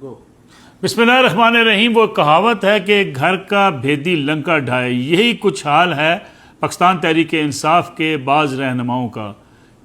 बिस्मिल्लाहिर्रहमानिर्रहीम। वो कहावत है कि घर का भेदी लंका ढाए। यही कुछ हाल है पाकिस्तान तहरीक इंसाफ के बाज़ रहनुमाओं का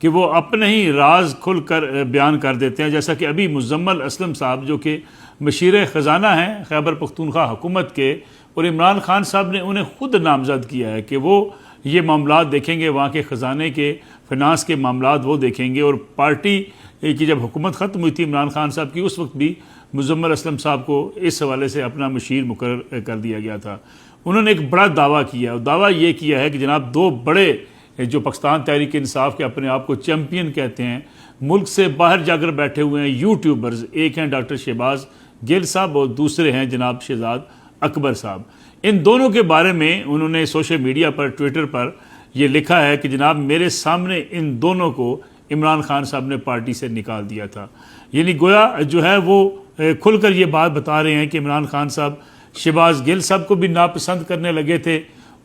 कि वो अपने ही राज खुल कर बयान कर देते हैं। जैसा कि अभी मुजम्मल असलम साहब जो कि मशीर ख़जाना हैं खैबर पख्तूनख्वा हुकूमत के, और इमरान खान साहब ने उन्हें ख़ुद नामज़द किया है कि वो ये मामलात देखेंगे, वहाँ के ख़जाने के फिनांस के मामलात वो देखेंगे। और पार्टी की जब हुकूमत ख़त्म हुई थी इमरान खान साहब की, उस वक्त भी मुजम्मल असलम साहब को इस हवाले से अपना मशीर मुकर्रर कर दिया गया था। उन्होंने एक बड़ा दावा किया, और दावा ये किया है कि जनाब दो बड़े जो पाकिस्तान तहरीक इंसाफ के अपने आप को चैम्पियन कहते हैं, मुल्क से बाहर जाकर बैठे हुए हैं यूट्यूबर्स, एक हैं डॉक्टर शहबाज गिल साहब और दूसरे हैं जनाब शहजाद अकबर साहब। इन दोनों के बारे में उन्होंने सोशल मीडिया पर, ट्विटर पर यह लिखा है कि जनाब मेरे सामने इन दोनों को इमरान खान साहब ने पार्टी से निकाल दिया था। यानी गोया जो है वो खुलकर ये बात बता रहे हैं कि इमरान खान साहब शहबाज गिल साहब को भी नापसंद करने लगे थे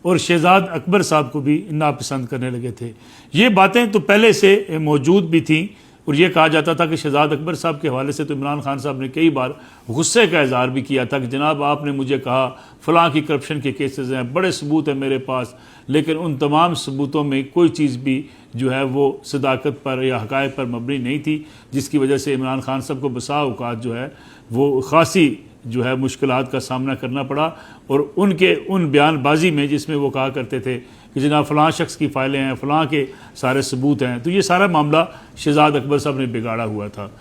और शहजाद अकबर साहब को भी नापसंद करने लगे थे। ये बातें तो पहले से मौजूद भी थीं, और ये कहा जाता था कि शहजाद अकबर साहब के हवाले से तो इमरान खान साहब ने कई बार गुस्से का इजहार भी किया था कि जनाब आपने मुझे कहा फ़लाँ की करप्शन के केसेस हैं, बड़े सबूत हैं मेरे पास, लेकिन उन तमाम सबूतों में कोई चीज़ भी जो है वो सदाकत पर या हक़ाइक़ पर मबनी नहीं थी, जिसकी वजह से इमरान खान साहब को बसा औक़ात जो है वो ख़ासी जो है मुश्किलात का सामना करना पड़ा। और उनके उन बयानबाजी में जिसमें वो कहा करते थे कि जनाब फ़लाँ शख्स की फ़ाइलें हैं, फ़लाँ के सारे सबूत हैं, तो ये सारा मामला शहजाद अकबर साहब ने बिगाड़ा हुआ था।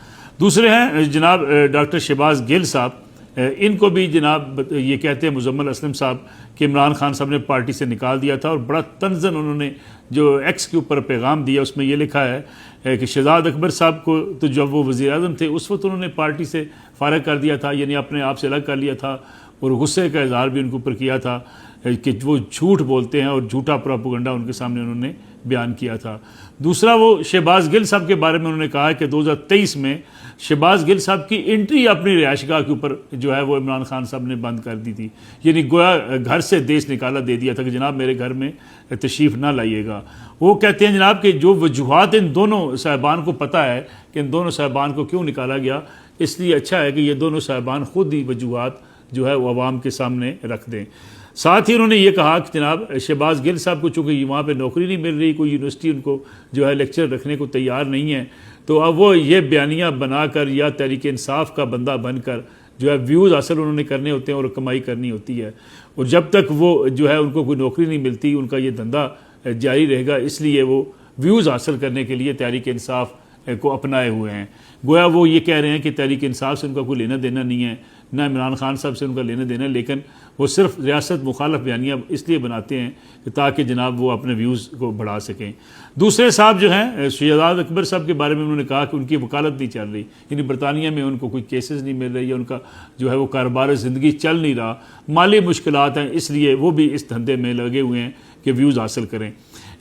दूसरे हैं जनाब डॉक्टर शहबाज गिल साहब, इनको भी जनाब ये कहते हैं मुजम्मल असलम साहब कि इमरान खान साहब ने पार्टी से निकाल दिया था, और बड़ा तंज़न उन्होंने जो एक्स के ऊपर पैगाम दिया उसमें ये लिखा है कि शहजाद अकबर साहब को तो जब वो वज़ीर-ए-आज़म थे उस वक्त उन्होंने पार्टी से फ़ारिग कर दिया था, यानी अपने आप से अलग कर लिया था, और गुस्से का इजहार भी उनके ऊपर किया था कि वो झूठ बोलते हैं, और झूठा प्रोपेगेंडा उनके सामने उन्होंने बयान किया था। दूसरा वो शहबाज गिल साहब के बारे में उन्होंने कहा है कि 2023 में शहबाज गिल साहब की एंट्री अपनी रिहायशगाह के ऊपर जो है वो इमरान खान साहब ने बंद कर दी थी, यानी गोया घर से देश निकाला दे दिया था कि जनाब मेरे घर में तशरीफ़ ना लाइएगा। वो कहते हैं जनाब कि जो वजूहात इन दोनों साहिबान को पता है कि इन दोनों साहिबान को क्यों निकाला गया, इसलिए अच्छा है कि ये दोनों साहिबान खुद ही वजूहात जो है वो अवाम के सामने रख दें। साथ ही उन्होंने ये कहा कि जनाब शहबाज गिल साहब को चूँकि वहाँ पे नौकरी नहीं मिल रही, कोई यूनिवर्सिटी उनको जो है लेक्चर रखने को तैयार नहीं है, तो अब वो ये बयानियाँ बनाकर या तहरीक इंसाफ का बंदा बनकर जो है व्यूज़ हासिल उन्होंने करने होते हैं और कमाई करनी होती है, और जब तक वो जो है उनको कोई नौकरी नहीं मिलती उनका ये धंधा जारी रहेगा, इसलिए वो व्यूज़ हासिल करने के लिए तहरीक इंसाफ को अपनाए हुए हैं। गोया वो ये कह रहे हैं कि तहरीक इंसाफ से उनका कोई लेना देना नहीं है, ना इमरान खान साहब से उनका लेना देना, लेकिन वो सिर्फ रियासत मुखालफ बयानियाँ इसलिए बनाते हैं कि ताकि जनाब वो अपने व्यूज़ को बढ़ा सकें। दूसरे साहब जो हैं शहजाद अकबर साहब के बारे में उन्होंने कहा कि उनकी वकालत नहीं चल रही, यानी बरतानिया में उनको कोई केसेस नहीं मिल रही है, उनका जो है वो कारोबार ज़िंदगी चल नहीं रहा, माली मुश्किलात हैं, इसलिए वो भी इस धंधे में लगे हुए हैं कि व्यूज़ हासिल करें।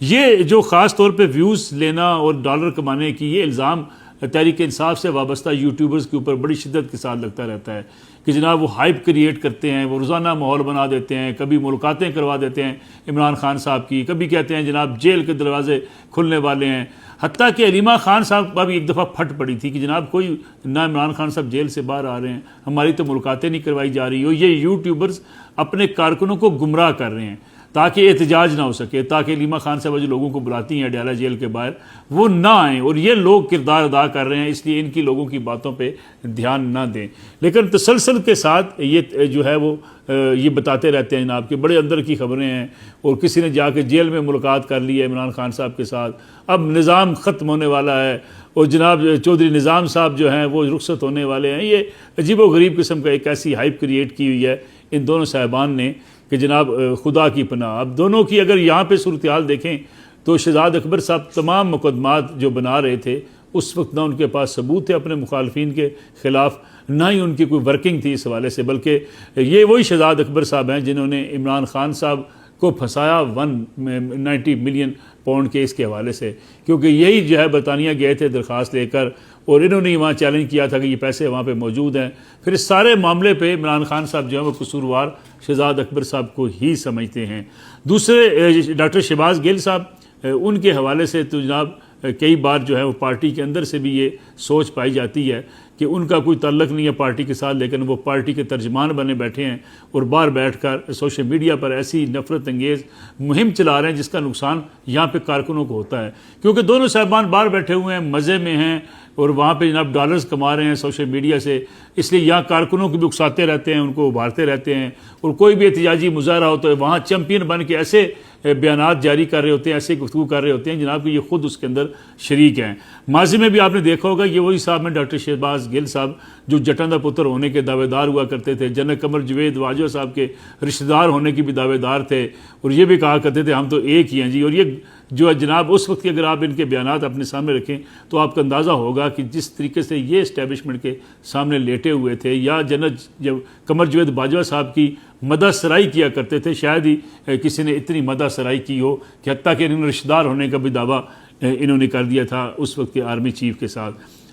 ये जो ख़ास तौर पर व्यूज़ लेना और डॉलर कमाने की ये इल्ज़ाम तहरीक इंसाफ से वाबस्ता यूट्यूबर्स के ऊपर बड़ी शिद्दत के साथ लगता रहता है कि जनाब वो हाइप क्रिएट करते हैं, वो रोज़ाना माहौल बना देते हैं, कभी मुलाकातें करवा देते हैं इमरान खान साहब की, कभी कहते हैं जनाब जेल के दरवाजे खुलने वाले हैं। हत्ता कि अलीमा खान साहब का भी एक दफ़ा फट पड़ी थी कि जनाब कोई ना इमरान खान साहब जेल से बाहर आ रहे हैं, हमारी तो मुलाकातें नहीं करवाई जा रही हो। ये यूट्यूबर्स अपने कारकुनों को गुमराह कर रहे हैं ताकि एहतजाज ना हो सके, ताकि अलीमा खान साहब जो लोगों को बुलाती हैं अडयाला जेल के बाहर वो ना आएँ, और ये लोग किरदार अदा कर रहे हैं, इसलिए इनकी लोगों की बातों पे ध्यान ना दें। लेकिन तसलसल के साथ ये जो है वो ये बताते रहते हैं जनाब कि बड़े अंदर की खबरें हैं, और किसी ने जाके जेल में मुलाकात कर ली है इमरान खान साहब के साथ, अब निज़ाम ख़त्म होने वाला है, और जनाब चौधरी निज़ाम साहब जो हैं वो रुखसत होने वाले हैं। ये अजीब व गरीब किस्म का एक ऐसी हाइप क्रिएट की हुई है इन दोनों साहिबान ने कि जनाब खुदा की पनाह। अब दोनों की अगर यहाँ पे सूरत हाल देखें तो शहजाद अकबर साहब तमाम मुकदमात जो बना रहे थे उस वक्त ना उनके पास सबूत थे अपने मुखालफिन के ख़िलाफ़, ना ही उनकी कोई वर्किंग थी इस हवाले से, बल्कि ये वही शहजाद अकबर साहब हैं जिन्होंने इमरान खान साहब को फंसाया 190 मिलियन पाउंड केस के हवाले से, क्योंकि यही जो है बरतानिया गए थे दरख्वास्त लेकर, और इन्होंने वहाँ चैलेंज किया था कि ये पैसे वहाँ पे मौजूद हैं। फिर इस सारे मामले पे इमरान खान साहब जो है वो कसूरवार शहजाद अकबर साहब को ही समझते हैं। दूसरे डॉक्टर शहबाज गिल साहब, उनके हवाले से तो जनाब कई बार जो है वो पार्टी के अंदर से भी ये सोच पाई जाती है कि उनका कोई ताल्लुक नहीं है पार्टी के साथ, लेकिन वो पार्टी के तर्जमान बने बैठे हैं और बाहर बैठकर सोशल मीडिया पर ऐसी नफरत अंगेज़ मुहिम चला रहे हैं जिसका नुकसान यहाँ पे कारकुनों को होता है। क्योंकि दोनों साहिबान बाहर बैठे हुए हैं, मज़े में हैं और वहाँ पे जनाब डॉलर्स कमा रहे हैं सोशल मीडिया से, इसलिए यहाँ कारकुनों को भी उकसाते रहते हैं, उनको उभारते रहते हैं। और कोई भी एहतजाजी मुजाहरा हो तो वहाँ चैम्पियन बन के ऐसे बयानात जारी कर रहे होते हैं, ऐसे गुफ्तगू कर रहे होते हैं जनाब कि ये खुद उसके अंदर शरीक हैं। माजी में भी आपने देखा होगा ये वही साहब हैं डॉक्टर शहबाज गिल साहब जो जटन का पुत्र होने के दावेदार हुआ करते थे, जनरल कमर जवेद बाजवा साहब के रिश्तेदार होने की भी दावेदार थे और ये भी कहा करते थे हम तो एक ही हैं जी। और ये जो है जनाब उस वक्त के अगर आप इनके बयानात अपने सामने रखें तो आपका अंदाज़ा होगा कि जिस तरीके से ये इस्टेब्लिशमेंट के सामने लेटे हुए थे या जनरल जब कमर जवेद बाजवा साहब की मदद सराई किया करते थे, शायद ही किसी ने इतनी मदद सराई की हो कि हत्ता कि इन्होंने रिश्तेदार होने का भी दावा इन्होंने कर दिया था उस वक्त के आर्मी चीफ के साथ।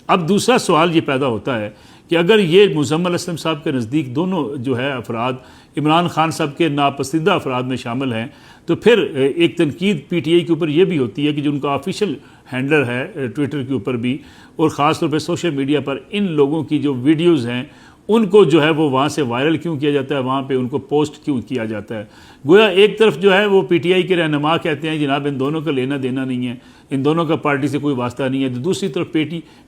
अब दूसरा सवाल ये पैदा होता है कि अगर ये मुज़म्मिल असलम साहब के नज़दीक दोनों जो है अफराद इमरान खान साहब के नापसंदीदा अफराद में शामिल हैं, तो फिर एक तनकीद PTI के ऊपर ये भी होती है कि जो उनका ऑफिशियल हैंडलर है ट्विटर के ऊपर भी और ख़ास तौर पे सोशल मीडिया पर इन लोगों की जो वीडियोज़ हैं उनको जो है वो वहाँ से वायरल क्यों किया जाता है, वहाँ पे उनको पोस्ट क्यों किया जाता है। गोया एक तरफ जो है वो PTI के रहनुमा कहते हैं जनाब इन दोनों का लेना देना नहीं है, इन दोनों का पार्टी से कोई वास्ता नहीं है, तो दूसरी तरफ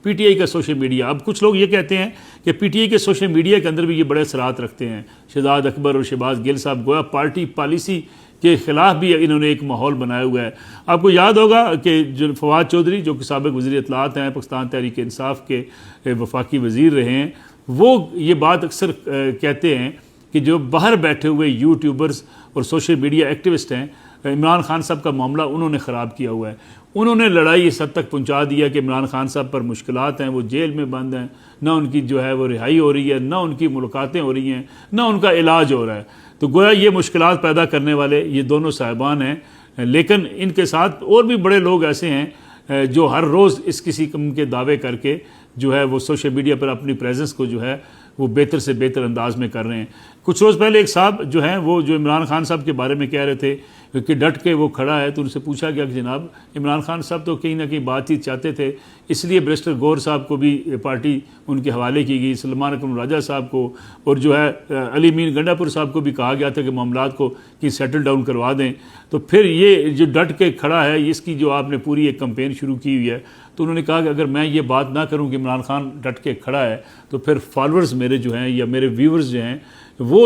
PTI का सोशल मीडिया। अब कुछ लोग ये कहते हैं कि PTI के सोशल मीडिया के अंदर भी ये बड़े असरात रखते हैं। शहजाद अकबर और शहबाज गिल साहब गोया पार्टी पॉलिसी के ख़िलाफ़ भी इन्होंने एक माहौल बनाया हुआ है। आपको याद होगा कि जो फवाद चौधरी जो कि साबिक़ वज़ीर इत्तलाआत हैं, पाकिस्तान तहरीक इंसाफ के वफाकी वज़ीर रहे हैं, वो ये बात अक्सर कहते हैं कि जो बाहर बैठे हुए यूट्यूबर्स और सोशल मीडिया एक्टिविस्ट हैं, इमरान खान साहब का मामला उन्होंने ख़राब किया हुआ है। उन्होंने लड़ाई इस हद तक पहुंचा दिया कि इमरान खान साहब पर मुश्किलात हैं, वो जेल में बंद हैं, ना उनकी जो है वो रिहाई हो रही है, ना उनकी मुलाकातें हो रही हैं, ना उनका इलाज हो रहा है। तो गोया ये मुश्किलात पैदा करने वाले ये दोनों साहिबान हैं। लेकिन इनके साथ और भी बड़े लोग ऐसे हैं जो हर रोज़ इस किसी किस्म के दावे करके जो है वो सोशल मीडिया पर अपनी प्रेजेंस को जो है वो बेहतर से बेहतर अंदाज में कर रहे हैं। कुछ रोज़ पहले एक साहब जो हैं वो जो इमरान खान साहब के बारे में कह रहे थे कि डट के वो खड़ा है, तो उनसे पूछा गया कि जनाब इमरान खान साहब तो कहीं ना कहीं बातचीत चाहते थे, इसलिए बैरिस्टर गौर साहब को भी पार्टी उनके हवाले की गई, सलमान अकरम राजा साहब को और जो है अली मीन गंडापुर साहब को भी कहा गया था कि मामलात को कि सेटल डाउन करवा दें। तो फिर ये जो डट के खड़ा है इसकी जो आपने पूरी एक कैंपेन शुरू की हुई है, तो उन्होंने कहा कि अगर मैं ये बात ना करूं कि इमरान खान डट के खड़ा है तो फिर फॉलोअर्स मेरे जो हैं या मेरे व्यूअर्स जो हैं वो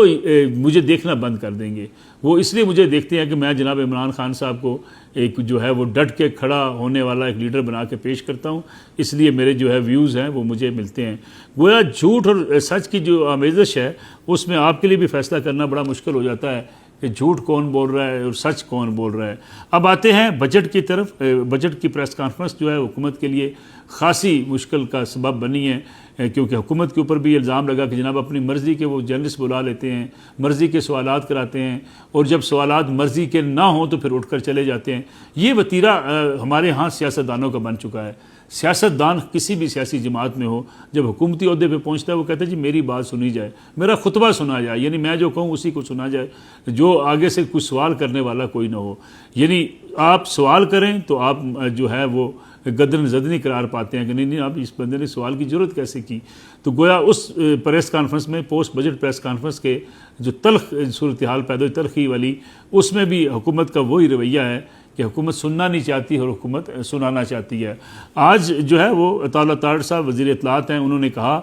मुझे देखना बंद कर देंगे। वो इसलिए मुझे देखते हैं कि मैं जनाब इमरान खान साहब को एक जो है वो डट के खड़ा होने वाला एक लीडर बना के पेश करता हूँ, इसलिए मेरे जो है व्यूज़ हैं वो मुझे मिलते हैं। गोया झूठ और सच की जो आमेज़श है उसमें आपके लिए भी फैसला करना बड़ा मुश्किल हो जाता है कि झूठ कौन बोल रहा है और सच कौन बोल रहा है। अब आते हैं बजट की तरफ। बजट की प्रेस कॉन्फ्रेंस जो है हुकूमत के लिए ख़ासी मुश्किल का सबब बनी है, क्योंकि हुकूमत के ऊपर भी इल्ज़ाम लगा कि जनाब अपनी मर्ज़ी के वो जर्नलिस्ट बुला लेते हैं, मर्ज़ी के सवालात कराते हैं और जब सवालात मर्ज़ी के ना हों तो फिर उठकर चले जाते हैं। ये वतीरा हमारे यहाँ सियासतदानों का बन चुका है। सियासतदान किसी भी सियासी जमात में हो, जब हुकूमती ओहदे पे पहुंचता है वो कहता है जी मेरी बात सुनी जाए, मेरा खुतबा सुना जाए, यानी मैं जो कहूँ उसी को सुना जाए, जो आगे से कुछ सवाल करने वाला कोई ना हो। यानी आप सवाल करें तो आप जो है वो गदरन जदनी करार पाते हैं कि नहीं आप इस बंदे ने सवाल की ज़रूरत कैसे की। तो गोया उस प्रेस कॉन्फ्रेंस में पोस्ट बजट प्रेस कॉन्फ्रेंस के जो तल्ख सूरत हाल पैदा हुई तलखी वाली, उसमें भी हुकूमत का वही रवैया है कि हुकूमत सुनना नहीं चाहती और हुकूमत सुनाना चाहती है। आज जो है वो अताउल्लाह तारड़ साहब वज़ीर इत्तलाआत हैं, उन्होंने कहा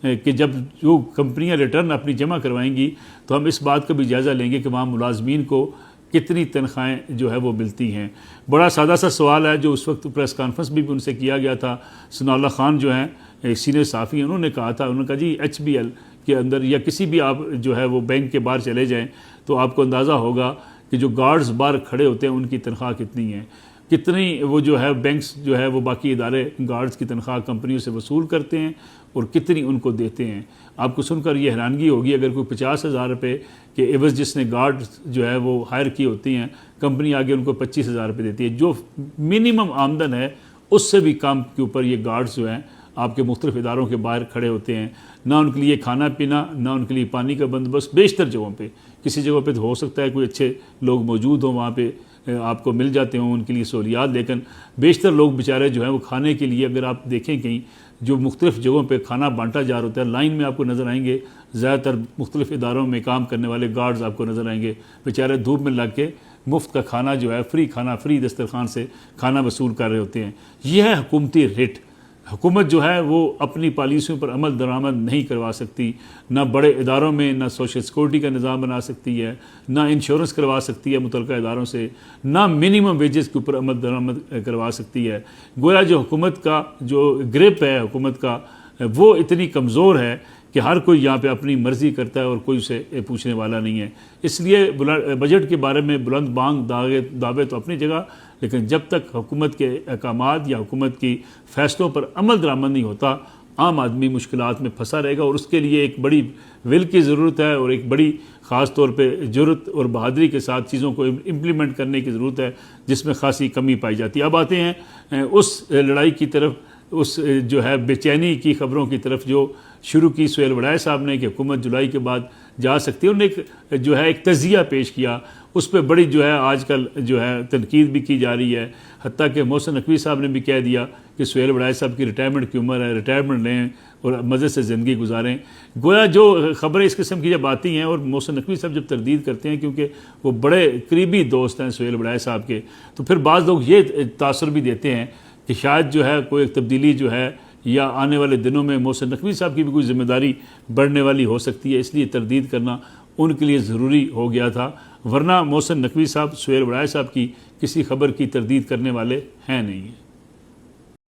कि जब जो कंपनियां रिटर्न अपनी जमा करवाएंगी तो हम इस बात का भी जायज़ा लेंगे कि वहाँ मुलाजमीन को कितनी तनख्वाहें जो है वो मिलती हैं। बड़ा सादा सा सवाल है जो उस वक्त प्रेस कॉन्फ्रेंस भी उनसे किया गया था। सनाउल्लाह खान जो हैं सीनियर साफ़ी, उन्होंने कहा था, उन्होंने कहा जी HBL के अंदर या किसी भी आप जो है वो बैंक के बाहर चले जाएँ तो आपको अंदाज़ा होगा कि जो गार्ड्स बाहर खड़े होते हैं उनकी तनख्वाह कितनी है, कितनी वो जो है बैंक्स जो है वो बाकी इदारे गार्ड्स की तनख्वाह कंपनियों से वसूल करते हैं और कितनी उनको देते हैं। आपको सुनकर ये हैरानगी होगी अगर कोई 50,000 रुपये के एवज़ जिसने गार्ड जो है वो हायर की होती हैं, कंपनी आगे उनको 25,000 रुपये देती है। जो मिनिमम आमदन है उससे भी कम के ऊपर ये गार्ड्स जो हैं आपके मुख्तलिफ इदारों के बाहर खड़े होते हैं। ना उनके लिए खाना पीना, ना उनके लिए पानी का बंदोबस्त। बेशतर जगहों पे, किसी जगह पे तो हो सकता है कोई अच्छे लोग मौजूद हों, वहाँ पे आपको मिल जाते हों उनके लिए सहूलियात, लेकिन बेशतर लोग बेचारे जो हैं वो खाने के लिए, अगर आप देखें कहीं जो मुख्तलिफ़ जगहों पे खाना बांटा जा रहा होता है, लाइन में आपको नज़र आएंगे ज़्यादातर मुख्तलिफ़ इदारों में काम करने वाले गार्ड्स आपको नज़र आएंगे, बेचारे धूप में लग के मुफ्त का खाना जो है, फ्री खाना, फ्री दस्तरखान से खाना वसूल कर रहे होते हैं। यह है हुकूमती रेट। हुकूमत जो है वो अपनी पॉलिसियों पर अमल दरामद नहीं करवा सकती, ना बड़े इदारों में ना सोशल सिक्योरिटी का निज़ाम बना सकती है, ना इंश्योरेंस करवा सकती है मुतलका इदारों से, ना मिनिमम वेजेस के ऊपर अमल दरामद करवा सकती है। गोया जो हुकूमत का जो ग्रिप है हुकूमत का, वो इतनी कमज़ोर है कि हर कोई यहाँ पे अपनी मर्ज़ी करता है और कोई उसे पूछने वाला नहीं है। इसलिए बजट के बारे में बुलंद बांग दावे तो अपनी जगह, लेकिन जब तक हुकूमत के अहकामात या हुकूमत की फ़ैसलों पर अमल दरामद नहीं होता, आम आदमी मुश्किलात में फंसा रहेगा। और उसके लिए एक बड़ी विल की ज़रूरत है और एक बड़ी ख़ास तौर पे जुर्रत और बहादुरी के साथ चीज़ों को इम्प्लीमेंट करने की ज़रूरत है, जिसमें खासी कमी पाई जाती है। अब आते हैं उस लड़ाई की तरफ, उस जो है बेचैनी की खबरों की तरफ जो शुरू की सुहेल वड़ाई साहब ने कि हुकूमत जुलाई के बाद जा सकती है। उन्होंने जो है एक तज़िया पेश किया, उस पर बड़ी जो है आजकल जो है तनकीद भी की जा रही है। हत्ता कि मोहसिन नकवी साहब ने भी कह दिया कि सुहेल वड़ाई साहब की रिटायरमेंट की उम्र है, रिटायरमेंट लें और मज़े से ज़िंदगी गुजारें। गोया जो ख़बरें इस किस्म की जब आती हैं और मोहसिन नकवी साहब जब तरदीद करते हैं, क्योंकि वो बड़े करीबी दोस्त हैं सुहेल वड़ाई साहब के, तो फिर बाज़ लोग ये तासुर भी देते हैं कि शायद जो है कोई एक तब्दीली जो है या आने वाले दिनों में मोहसिन नकवी साहब की भी कोई ज़िम्मेदारी बढ़ने वाली हो सकती है, इसलिए तरदीद करना उनके लिए ज़रूरी हो गया था। वरना मोहसिन नकवी साहब सुहेल वड़ाई साहब की किसी खबर की तरदीद करने वाले हैं नहीं।